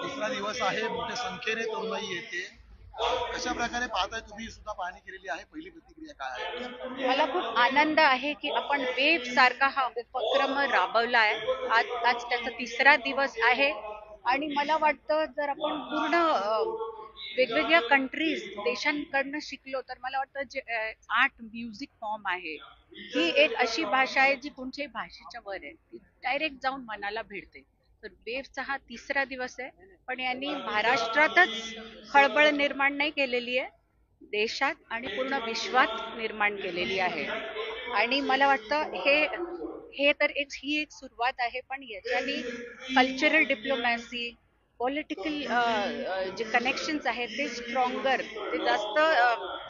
दुसरा दिवस आहे, मोठ्या संख्येने तरुणाई येते. कशा प्रकारे पाहताय तुम्ही? सुद्धा पाहणी केलेली आहे, पहिली प्रतिक्रिया काय आहे? मला खूप आनंद आहे की आपण वेव सारखा हा उपक्रम राबवला आहे. आज त्याचा तिसरा दिवस आहे आणि मला वाटतं जर आपण पूर्ण वेगवेगळ्या कंट्रीज देशांकडनं शिकलो तर मला वाटतं जे 8 म्युझिक फॉर्म आहे ही एक अशी भाषा आहे जी कोणत्याही भाषेच्या वर आहे, ती डायरेक्ट जाऊन मनाला भिडते. तर वेव्हचा हा तिसरा दिवस आहे, पण यांनी महाराष्ट्रातच खळबळ निर्माण नाही केलेली आहे, देशात आणि पूर्ण विश्वात निर्माण केलेली आहे. आणि मला वाटतं हे तर ही एक सुरुवात आहे, पण याच्यानी कल्चरल डिप्लोमॅसी, पॉलिटिकल जे कनेक्शन्स आहेत ते ते जास्त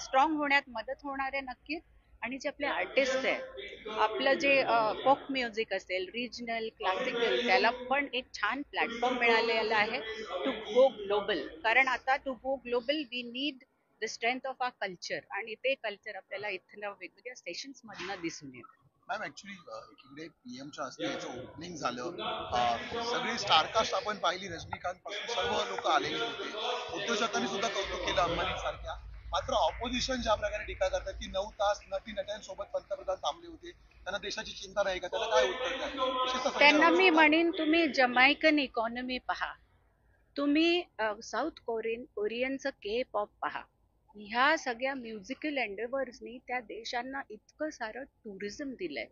स्ट्रॉंग होण्यात मदत होणार आहे नक्कीच. आणि जे आपले आर्टिस्ट आहे, आपलं जे फोक म्युझिक असेल, रिजनल, क्लासिकल, त्याला पण एक छान प्लॅटफॉर्म मिळालेला आहे टू गो ग्लोबल. कारण आता to go global we need the strength of our culture, आणि ते कल्चर आपल्याला इथल्या वेगवेगळ्या स्टेशन्स मधनं दिसून येतं. मॅम ऍक्च्युली एकीकडे पीएमच्या हस्ते याचं ओपनिंग झालं, सगळी स्टारकास्ट आपण पाहिली, रजनीकांत पासून सर्व लोक आलेले होते. उद्योजकांनी सुद्धा कौतुक केलं अंबानी सारख्या. मात्र ऑपोजिशन ज्या प्रकारे टीका करतात की 9 तास नटी नट्यांसोबत पंतप्रधान थांबले होते, त्यांना देशाची चिंता नाही का? त्याला काय उत्तर द्याल? त्यांना मी म्हणेन तुम्ही जमैकन इकॉनॉमी पहा, तुम्ही साऊथ कोरियनचं के पॉप पहा. ह्या सगळ्या म्युझिकल एंडेवर्सनी त्या देशांना इतकं सारं टुरिझम दिलंय,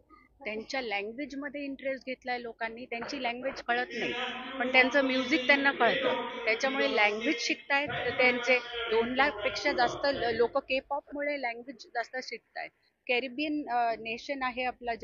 त्यांच्या लँग्वेज मध्ये इंटरेस्ट घेतलाय लोकांनी. त्यांची लँग्वेज कळत नाही पण त्यांचं म्युझिक त्यांना कळतं, त्याच्यामुळे लँग्वेज शिकतायत. त्यांचे 2 लाख पेक्षा जास्त लोक के पॉप मुळे लँग्वेज जास्त शिकतायत. कॅरिबियन नेशन आहे आपला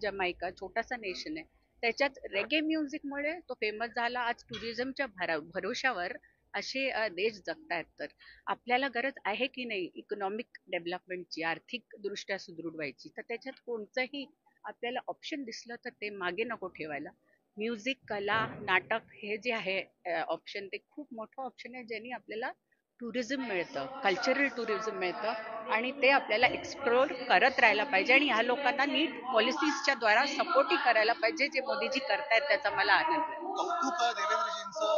जमैका, छोटासा नेशन आहे, त्याच्यात रेगे म्युझिक मुळे तो फेमस झाला. आज टुरिझमच्या भरोशावर असे देश जगतायत. तर आपल्याला गरज आहे की नाही इकॉनॉमिक डेव्हलपमेंटची, आर्थिक दृष्ट्या सुदृढ व्हायची, तर त्याच्यात कोणतंही आपल्याला ऑप्शन दिसलं तर ते मागे नको ठेवायला. म्युझिक, कला, नाटक हे जे आहे ऑप्शन, ते खूप मोठं ऑप्शन आहे, ज्यांनी आपल्याला टुरिझम मिळतं, कल्चरल टुरिझम मिळतं, आणि ते आपल्याला एक्सप्लोर करत राहायला पाहिजे. आणि ह्या लोकांना नीट पॉलिसीजच्या द्वारा सपोर्टही करायला पाहिजे, जे मोदीजी करतायत त्याचा मला आनंद आहे. कौतुक देवेंद्रजींचं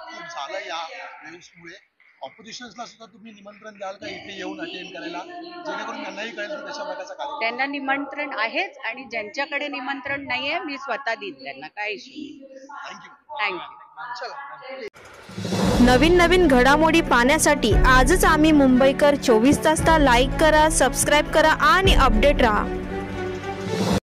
खूप झालं या न्यूजमुळे. ऑपोजिशन्सला सुद्धा तुम्ही निमंत्रण द्याल का इथे येऊन अटेंड करायला, जेणेकरून त्यांनाही कळेल की कशा प्रकारचा कार्यक्रम? त्यांना निमंत्रण आहेच, आणि ज्यांच्याकडे निमंत्रण नाहीये मी स्वतः देईन त्यांना, काय इश्यू. थँक्यू. नवीन घडामोडी पाहण्यासाठी आजच आम्ही मुंबईकर 24 तासला लाईक करा, सबस्क्राईब करा आणि अपडेट रहा.